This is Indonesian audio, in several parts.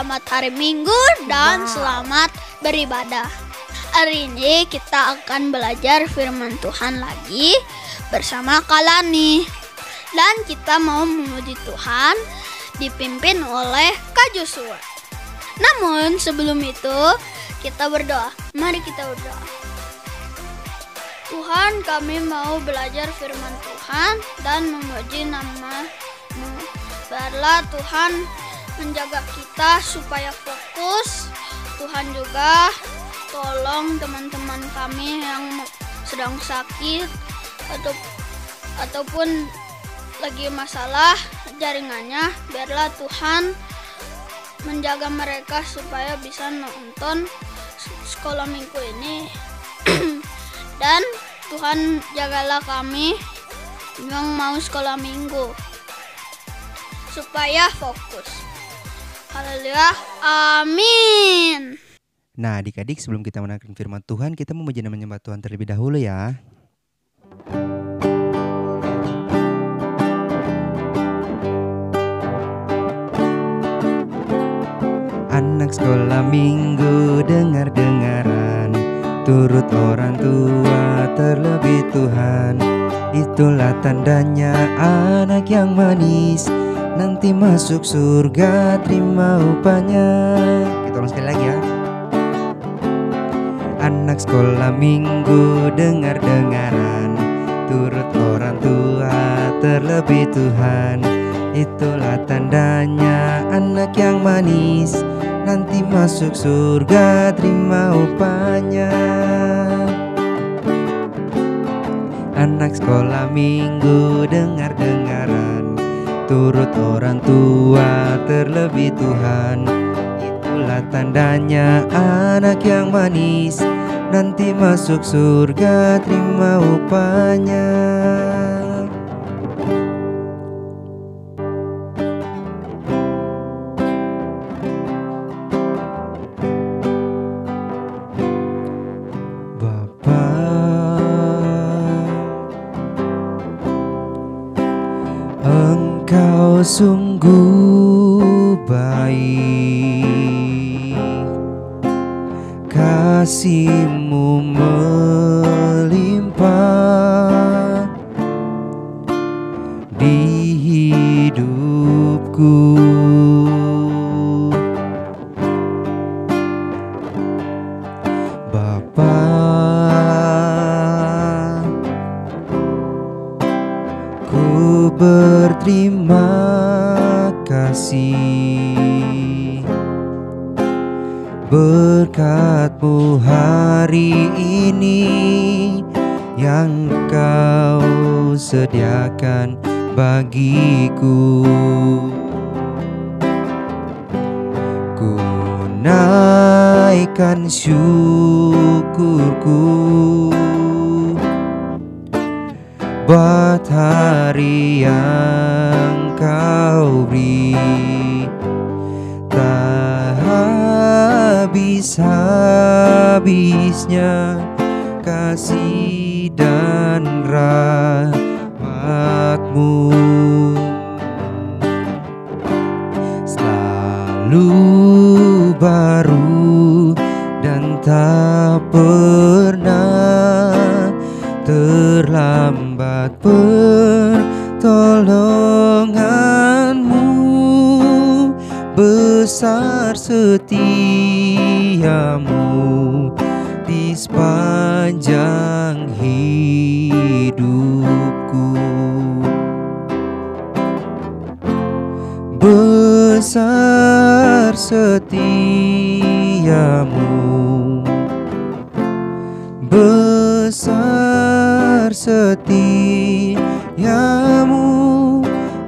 selamat hari Minggu dan selamat beribadah. Hari ini kita akan belajar firman Tuhan lagi bersama Kalani. Dan kita mau memuji Tuhan dipimpin oleh Kak Joshua. Namun sebelum itu kita berdoa. Mari kita berdoa. Tuhan, kami mau belajar firman Tuhan dan memuji nama-Mu. Biarlah Tuhan menjaga kita supaya fokus. Tuhan juga tolong teman-teman kami yang sedang sakit ataupun lagi masalah jaringannya. Biarlah Tuhan menjaga mereka supaya bisa nonton sekolah minggu ini. Dan Tuhan jagalah kami yang mau sekolah minggu supaya fokus. Haleluya, amin. Nah adik-adik, sebelum kita mendengarkan firman Tuhan, kita memuji dan menyembah Tuhan terlebih dahulu ya. Anak sekolah minggu dengar-dengaran, turut orang tua terlebih Tuhan. Itulah tandanya anak yang manis, nanti masuk surga terima upahnya. Kita ulang sekali lagi ya. Anak sekolah minggu dengar-dengaran, turut orang tua terlebih Tuhan. Itulah tandanya anak yang manis, nanti masuk surga terima upahnya. Anak sekolah minggu dengar-dengaran, turut orang tua terlebih Tuhan. Itulah tandanya anak yang manis, nanti masuk surga terima upahnya. Engkau sungguh baik, kasih-Mu melimpah di hidupku. Bapa, ku berterima kasih berkat-Mu hari ini yang Kau sediakan bagiku. Ku naikkan syukurku buat hari yang Kau beri. Tak habis-habisnya kasih dan rahmat-Mu, selalu baru dan tak pernah terlambat pertolongan-Mu. Besar setia-Mu di sepanjang hidupku. Besar setia-Mu, besar setia-Mu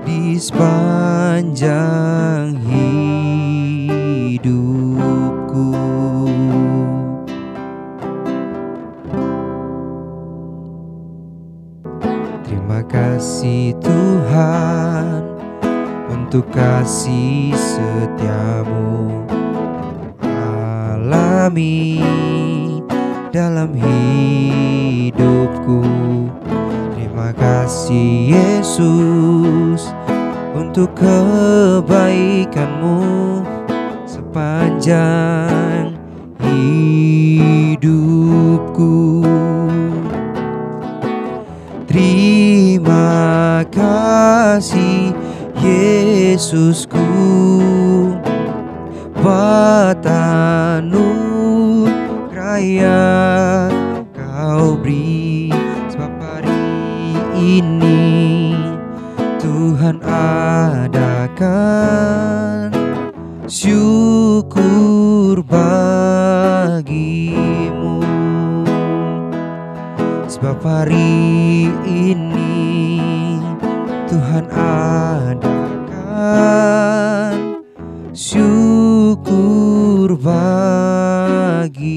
di sepanjang hidupku. Terima kasih Tuhan untuk kasih setia-Mu alami dalam hidupku. Terima kasih Yesus untuk kebaikan-Mu sepanjang hidupku. Terima kasih Yesusku, buat anugerah yang Kau beri. Sebab hari ini Tuhan adakan syukur bagimu. Sebab hari ini Tuhan adakan syukur bagimu.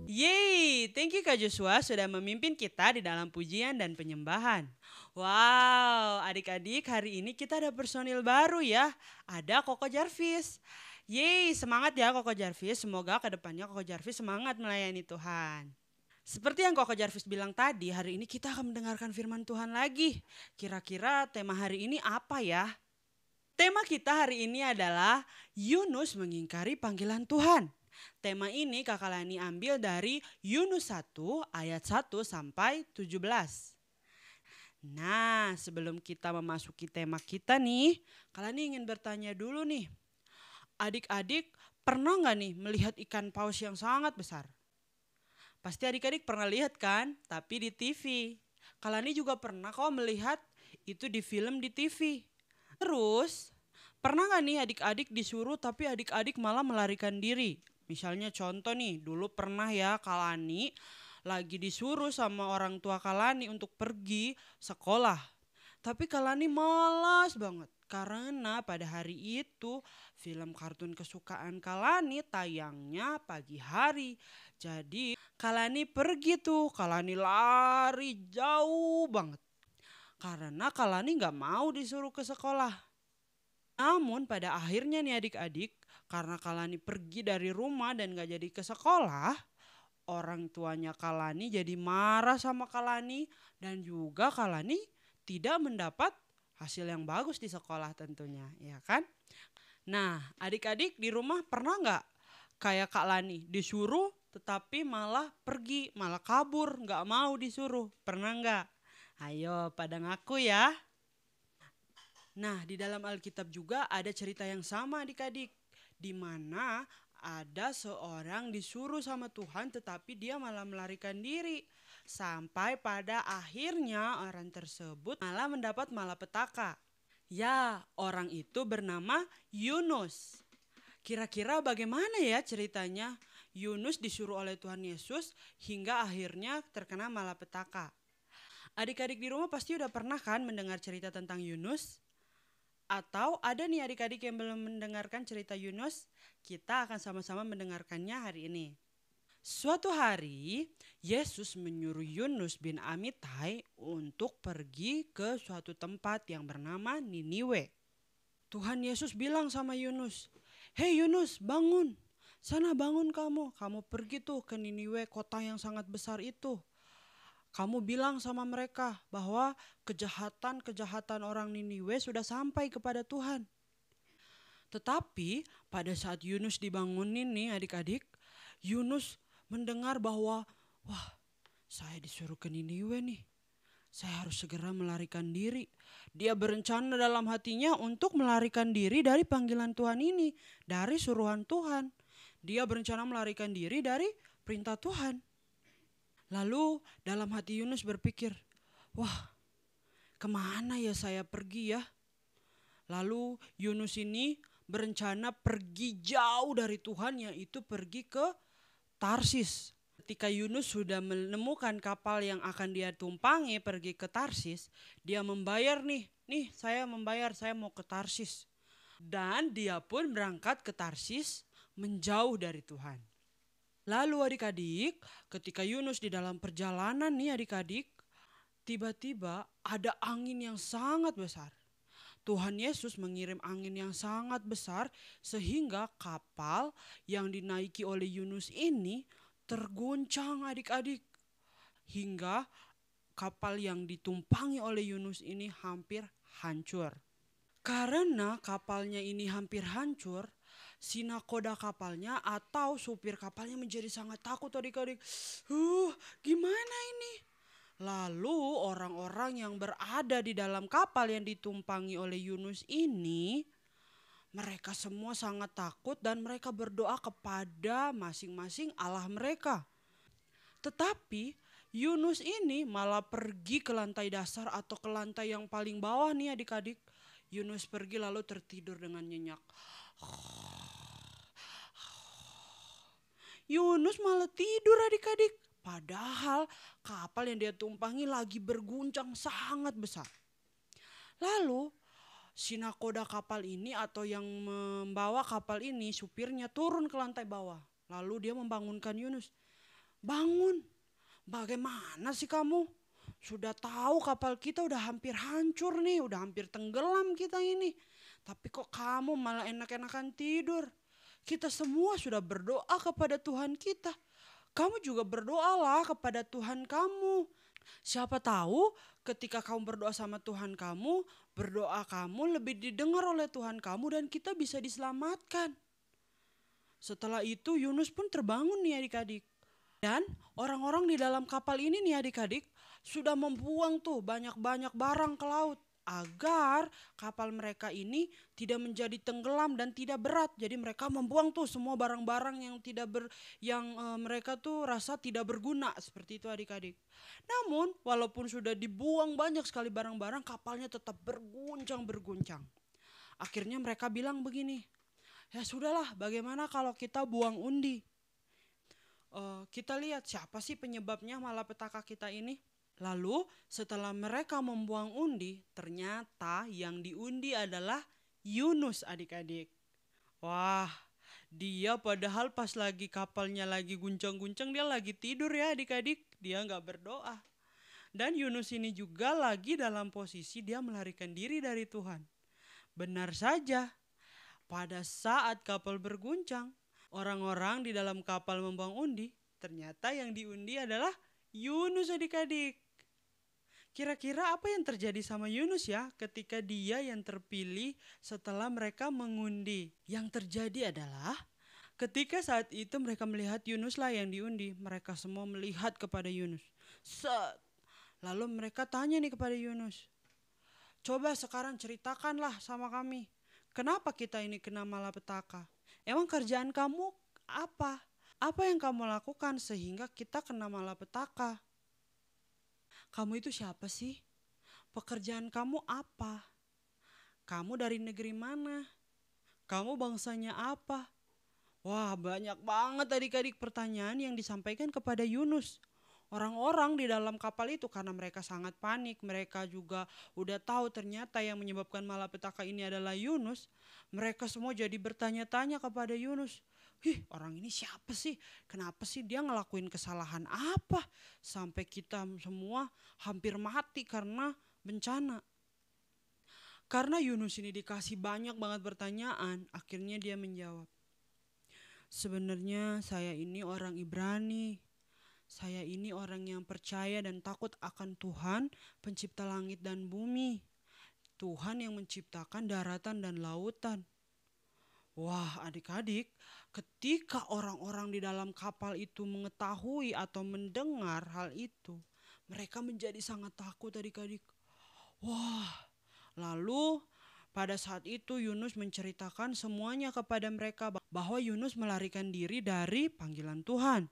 Yeay, thank you Kak Joshua sudah memimpin kita di dalam pujian dan penyembahan. Wow, adik-adik hari ini kita ada personil baru ya. Ada Koko Jarvis. Yeay, semangat ya Koko Jarvis. Semoga kedepannya Koko Jarvis semangat melayani Tuhan. Seperti yang Koko Jarvis bilang tadi, hari ini kita akan mendengarkan firman Tuhan lagi. Kira-kira tema hari ini apa ya? Tema kita hari ini adalah Yunus mengingkari panggilan Tuhan. Tema ini Kakak Lani ambil dari Yunus 1 ayat 1 sampai 17. Nah, sebelum kita memasuki tema kita nih, Kak Lani ingin bertanya dulu nih. Adik-adik pernah nggak nih melihat ikan paus yang sangat besar? Pasti adik-adik pernah lihat kan? Tapi di TV. Kak Lani juga pernah kok melihat itu di film di TV. Terus, pernah nggak nih adik-adik disuruh tapi adik-adik malah melarikan diri? Misalnya contoh nih, dulu pernah ya Kak Lani lagi disuruh sama orang tua Kak Lani untuk pergi sekolah. Tapi Kak Lani malas banget karena pada hari itu film kartun kesukaan Kak Lani tayangnya pagi hari. Jadi Kak Lani pergi tuh, Kak Lani lari jauh banget. Karena Kak Lani gak mau disuruh ke sekolah. Namun pada akhirnya nih adik-adik, karena Kak Lani pergi dari rumah dan gak jadi ke sekolah, orang tuanya Kak Lani jadi marah sama Kak Lani dan juga Kak Lani tidak mendapat hasil yang bagus di sekolah tentunya, ya kan? Nah, adik-adik di rumah pernah nggak kayak Kak Lani disuruh tetapi malah pergi, malah kabur, nggak mau disuruh, pernah nggak? Ayo pada ngaku ya. Nah, di dalam Alkitab juga ada cerita yang sama adik-adik, di mana ada seorang disuruh sama Tuhan tetapi dia malah melarikan diri. Sampai pada akhirnya orang tersebut malah mendapat malapetaka. Ya, orang itu bernama Yunus. Kira-kira bagaimana ya ceritanya Yunus disuruh oleh Tuhan Yesus hingga akhirnya terkena malapetaka. Adik-adik di rumah pasti udah pernah kan mendengar cerita tentang Yunus? Atau ada nih adik-adik yang belum mendengarkan cerita Yunus? Kita akan sama-sama mendengarkannya hari ini. Suatu hari, Yesus menyuruh Yunus bin Amittai untuk pergi ke suatu tempat yang bernama Niniwe. Tuhan Yesus bilang sama Yunus, "Hei Yunus, bangun. Sana bangun kamu. Kamu pergi tuh ke Niniwe, kota yang sangat besar itu. Kamu bilang sama mereka bahwa kejahatan-kejahatan orang Niniwe sudah sampai kepada Tuhan." Tetapi pada saat Yunus dibangunin nih adik-adik, Yunus mendengar bahwa, wah, saya disuruh ke Niniwe nih. Saya harus segera melarikan diri. Dia berencana dalam hatinya untuk melarikan diri dari panggilan Tuhan ini, dari suruhan Tuhan. Dia berencana melarikan diri dari perintah Tuhan. Lalu dalam hati Yunus berpikir, wah, kemana ya saya pergi ya? Lalu Yunus ini berencana pergi jauh dari Tuhan, yaitu pergi ke Tarsis. Ketika Yunus sudah menemukan kapal yang akan dia tumpangi pergi ke Tarsis, dia membayar nih saya membayar, saya mau ke Tarsis. Dan dia pun berangkat ke Tarsis menjauh dari Tuhan. Lalu adik-adik, ketika Yunus di dalam perjalanan nih adik-adik, tiba-tiba ada angin yang sangat besar. Tuhan Yesus mengirim angin yang sangat besar sehingga kapal yang dinaiki oleh Yunus ini terguncang adik-adik. hingga kapal yang ditumpangi oleh Yunus ini hampir hancur. Karena kapalnya ini hampir hancur, si nakoda kapalnya atau supir kapalnya menjadi sangat takut adik-adik. Gimana ini? Lalu orang-orang yang berada di dalam kapal yang ditumpangi oleh Yunus ini, mereka semua sangat takut dan mereka berdoa kepada masing-masing Allah mereka. Tetapi Yunus ini malah pergi ke lantai dasar atau ke lantai yang paling bawah nih adik-adik. Yunus pergi lalu tertidur dengan nyenyak. Yunus malah tidur adik-adik. Padahal kapal yang dia tumpangi lagi berguncang sangat besar. Lalu si nakoda kapal ini atau yang membawa kapal ini, supirnya turun ke lantai bawah. Lalu dia membangunkan Yunus. Bangun, bagaimana sih kamu? Sudah tahu kapal kita udah hampir hancur nih, udah hampir tenggelam kita ini. Tapi kok kamu malah enak-enakan tidur? Kita semua sudah berdoa kepada Tuhan kita. Kamu juga berdoalah kepada Tuhan kamu. Siapa tahu ketika kamu berdoa sama Tuhan kamu, berdoa kamu lebih didengar oleh Tuhan kamu dan kita bisa diselamatkan. Setelah itu Yunus pun terbangun nih adik-adik. Dan orang-orang di dalam kapal ini nih adik-adik sudah membuang tuh banyak-banyak barang ke laut. Agar kapal mereka ini tidak menjadi tenggelam dan tidak berat. Jadi mereka membuang tuh semua barang-barang yang mereka tuh rasa tidak berguna. Seperti itu adik-adik. Namun walaupun sudah dibuang banyak sekali barang-barang, kapalnya tetap berguncang-berguncang. Akhirnya mereka bilang begini, ya sudahlah, bagaimana kalau kita buang undi? Kita lihat siapa sih penyebabnya malapetaka kita ini. Lalu setelah mereka membuang undi, ternyata yang diundi adalah Yunus adik-adik. Wah, dia padahal pas lagi kapalnya lagi guncang-guncang dia lagi tidur ya adik-adik. Dia gak berdoa. Dan Yunus ini juga lagi dalam posisi dia melarikan diri dari Tuhan. Benar saja, pada saat kapal berguncang, orang-orang di dalam kapal membuang undi, ternyata yang diundi adalah Yunus adik-adik. Kira-kira apa yang terjadi sama Yunus ya ketika dia yang terpilih setelah mereka mengundi? Yang terjadi adalah ketika saat itu mereka melihat Yunus lah yang diundi, mereka semua melihat kepada Yunus. Lalu mereka tanya nih kepada Yunus, coba sekarang ceritakanlah sama kami, kenapa kita ini kena malapetaka? Emang kerjaan kamu apa? Apa yang kamu lakukan sehingga kita kena malapetaka? Kamu itu siapa sih? Pekerjaan kamu apa? Kamu dari negeri mana? Kamu bangsanya apa? Wah, banyak banget adik-adik pertanyaan yang disampaikan kepada Yunus. Orang-orang di dalam kapal itu karena mereka sangat panik, mereka juga udah tahu ternyata yang menyebabkan malapetaka ini adalah Yunus. Mereka semua jadi bertanya-tanya kepada Yunus. Orang ini siapa sih? Kenapa sih dia ngelakuin kesalahan apa? Sampai kita semua hampir mati karena bencana. Karena Yunus ini dikasih banyak banget pertanyaan, akhirnya dia menjawab. Sebenarnya saya ini orang Ibrani. Saya ini orang yang percaya dan takut akan Tuhan, pencipta langit dan bumi. Tuhan yang menciptakan daratan dan lautan. Wah, adik-adik, ketika orang-orang di dalam kapal itu mengetahui atau mendengar hal itu, mereka menjadi sangat takut adik-adik. Wah, lalu pada saat itu Yunus menceritakan semuanya kepada mereka bahwa Yunus melarikan diri dari panggilan Tuhan.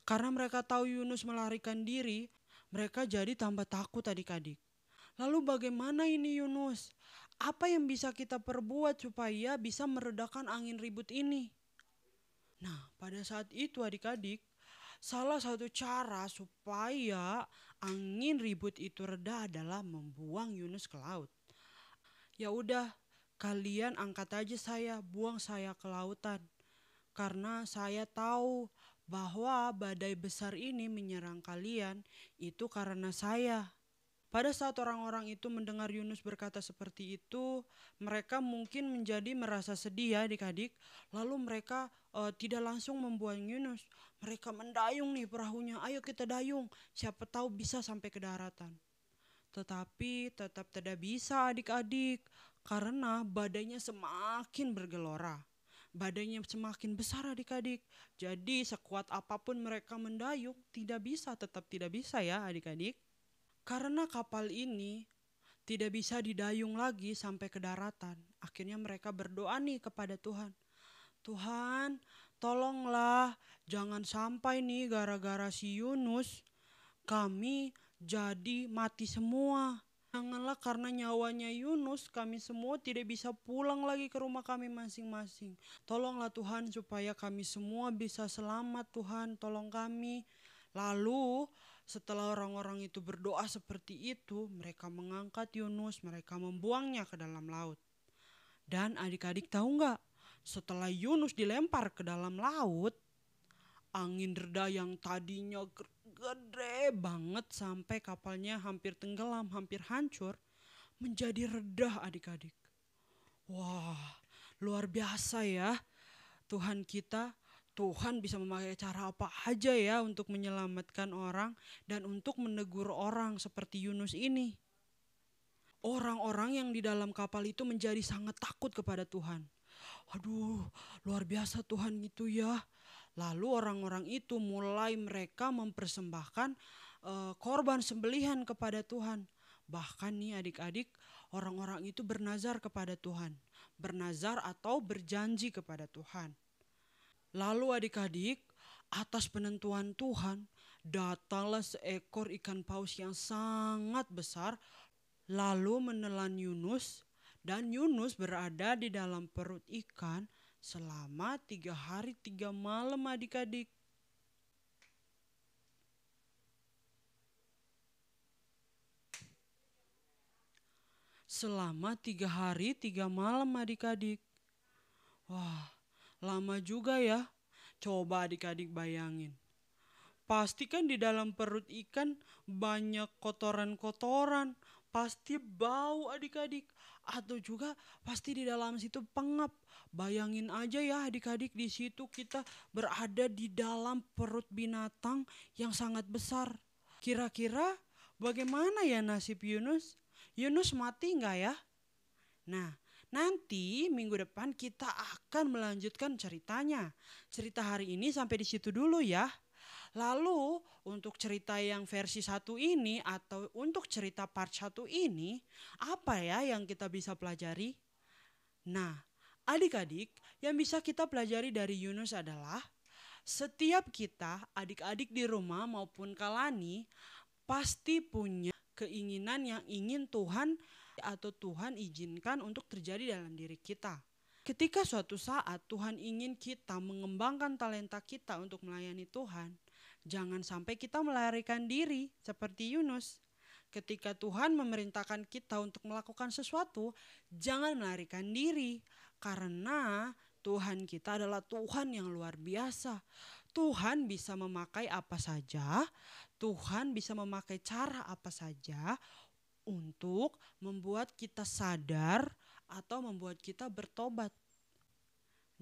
Karena mereka tahu Yunus melarikan diri, mereka jadi tambah takut adik-adik. Lalu bagaimana ini Yunus? Apa yang bisa kita perbuat supaya bisa meredakan angin ribut ini? Nah, pada saat itu adik-adik, salah satu cara supaya angin ribut itu reda adalah membuang Yunus ke laut. Ya udah, kalian angkat aja saya, buang saya ke lautan. Karena saya tahu bahwa badai besar ini menyerang kalian itu karena saya. Pada saat orang-orang itu mendengar Yunus berkata seperti itu, mereka mungkin merasa sedih ya adik-adik. Lalu mereka tidak langsung membuang Yunus. Mereka mendayung nih perahunya, ayo kita dayung, siapa tahu bisa sampai ke daratan. Tetapi tetap tidak bisa adik-adik, karena badainya semakin bergelora. Badainya semakin besar adik-adik. Jadi sekuat apapun mereka mendayung, tetap tidak bisa ya adik-adik. Karena kapal ini tidak bisa didayung lagi sampai ke daratan. Akhirnya mereka berdoa nih kepada Tuhan. Tuhan, tolonglah jangan sampai nih gara-gara si Yunus kami jadi mati semua. Janganlah karena nyawanya Yunus kami semua tidak bisa pulang lagi ke rumah kami masing-masing. Tolonglah Tuhan supaya kami semua bisa selamat Tuhan, tolong kami. Lalu setelah orang-orang itu berdoa seperti itu, mereka mengangkat Yunus, mereka membuangnya ke dalam laut. Dan adik-adik tahu nggak? Setelah Yunus dilempar ke dalam laut, angin reda yang tadinya gede banget sampai kapalnya hampir tenggelam, hampir hancur, menjadi reda adik-adik. Wah, luar biasa ya Tuhan kita. Tuhan bisa memakai cara apa aja ya untuk menyelamatkan orang dan untuk menegur orang seperti Yunus ini. Orang-orang yang di dalam kapal itu menjadi sangat takut kepada Tuhan. Aduh, luar biasa Tuhan itu ya. Lalu orang-orang itu mulai mereka mempersembahkan korban sembelihan kepada Tuhan. Bahkan nih adik-adik, orang-orang itu bernazar kepada Tuhan. Bernazar atau berjanji kepada Tuhan. Lalu adik-adik, atas penentuan Tuhan, datanglah seekor ikan paus yang sangat besar, lalu menelan Yunus, dan Yunus berada di dalam perut ikan selama 3 hari 3 malam adik-adik. Selama 3 hari 3 malam adik-adik. Wah, lama juga ya. Coba adik-adik bayangin. Pasti kan di dalam perut ikan banyak kotoran-kotoran. Pasti bau adik-adik. Atau juga pasti di dalam situ pengap. Bayangin aja ya adik-adik, di situ kita berada di dalam perut binatang yang sangat besar. Kira-kira bagaimana ya nasib Yunus? Yunus mati nggak ya? Nah, nanti minggu depan kita akan melanjutkan ceritanya. Cerita hari ini sampai di situ dulu ya. Lalu untuk cerita yang versi 1 ini atau untuk cerita part 1 ini, apa ya yang kita bisa pelajari? Nah, adik-adik, yang bisa kita pelajari dari Yunus adalah setiap kita, adik-adik di rumah maupun Kalani, pasti punya keinginan yang ingin Tuhan atau Tuhan izinkan untuk terjadi dalam diri kita. Ketika suatu saat Tuhan ingin kita mengembangkan talenta kita untuk melayani Tuhan, jangan sampai kita melarikan diri seperti Yunus. Ketika Tuhan memerintahkan kita untuk melakukan sesuatu, jangan melarikan diri. Karena Tuhan kita adalah Tuhan yang luar biasa. Tuhan bisa memakai apa saja, Tuhan bisa memakai cara apa saja untuk membuat kita sadar atau membuat kita bertobat.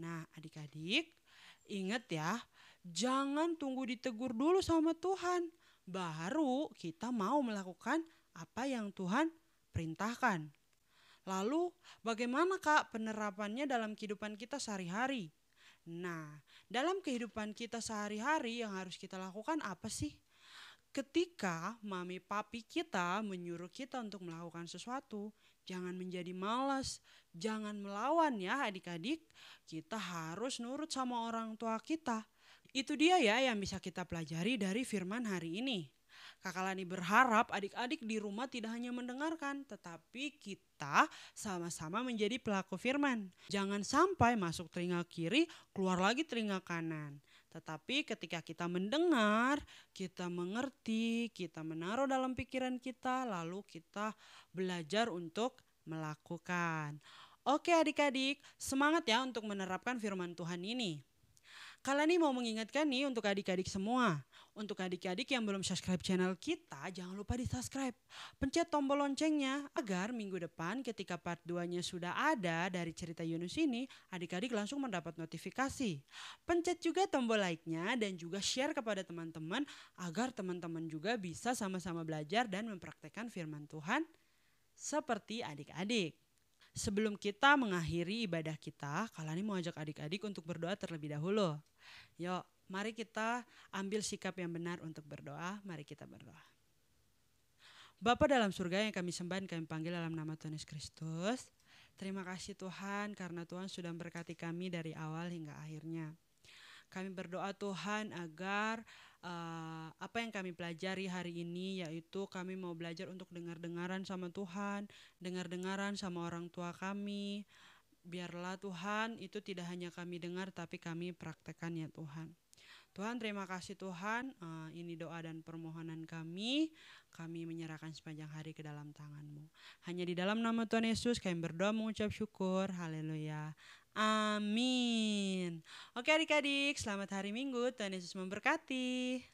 Nah adik-adik, ingat ya, jangan tunggu ditegur dulu sama Tuhan, baru kita mau melakukan apa yang Tuhan perintahkan. Lalu bagaimana Kak penerapannya dalam kehidupan kita sehari-hari? Nah, dalam kehidupan kita sehari-hari yang harus kita lakukan apa sih? Ketika mami papi kita menyuruh kita untuk melakukan sesuatu, jangan menjadi malas, jangan melawan ya adik-adik. Kita harus nurut sama orang tua kita. Itu dia ya yang bisa kita pelajari dari firman hari ini. Kakak Lani berharap adik-adik di rumah tidak hanya mendengarkan, tetapi kita sama-sama menjadi pelaku firman. Jangan sampai masuk telinga kiri, keluar lagi telinga kanan. Tetapi ketika kita mendengar, kita mengerti, kita menaruh dalam pikiran kita, lalu kita belajar untuk melakukan. Oke adik-adik, semangat ya untuk menerapkan firman Tuhan ini. Kalani mau mengingatkan nih untuk adik-adik semua, Untuk adik-adik yang belum subscribe channel kita, jangan lupa di subscribe. Pencet tombol loncengnya agar minggu depan ketika part 2-nya sudah ada dari cerita Yunus ini, adik-adik langsung mendapat notifikasi. Pencet juga tombol like-nya dan juga share kepada teman-teman agar teman-teman juga bisa sama-sama belajar dan mempraktekkan firman Tuhan seperti adik-adik. Sebelum kita mengakhiri ibadah kita, Kalani mau ajak adik-adik untuk berdoa terlebih dahulu. Yuk, mari kita ambil sikap yang benar untuk berdoa. Mari kita berdoa. Bapa dalam surga yang kami sembah dan kami panggil dalam nama Tuhan Yesus Kristus. Terima kasih Tuhan karena Tuhan sudah memberkati kami dari awal hingga akhirnya. Kami berdoa Tuhan agar apa yang kami pelajari hari ini, yaitu kami mau belajar untuk dengar-dengaran sama Tuhan, dengar-dengaran sama orang tua kami. Biarlah Tuhan itu tidak hanya kami dengar tapi kami praktekkan ya Tuhan. Tuhan terima kasih Tuhan, ini doa dan permohonan kami menyerahkan sepanjang hari ke dalam tangan-Mu. Hanya di dalam nama Tuhan Yesus kami berdoa mengucap syukur, haleluya, amin. Oke adik-adik, selamat hari Minggu, Tuhan Yesus memberkati.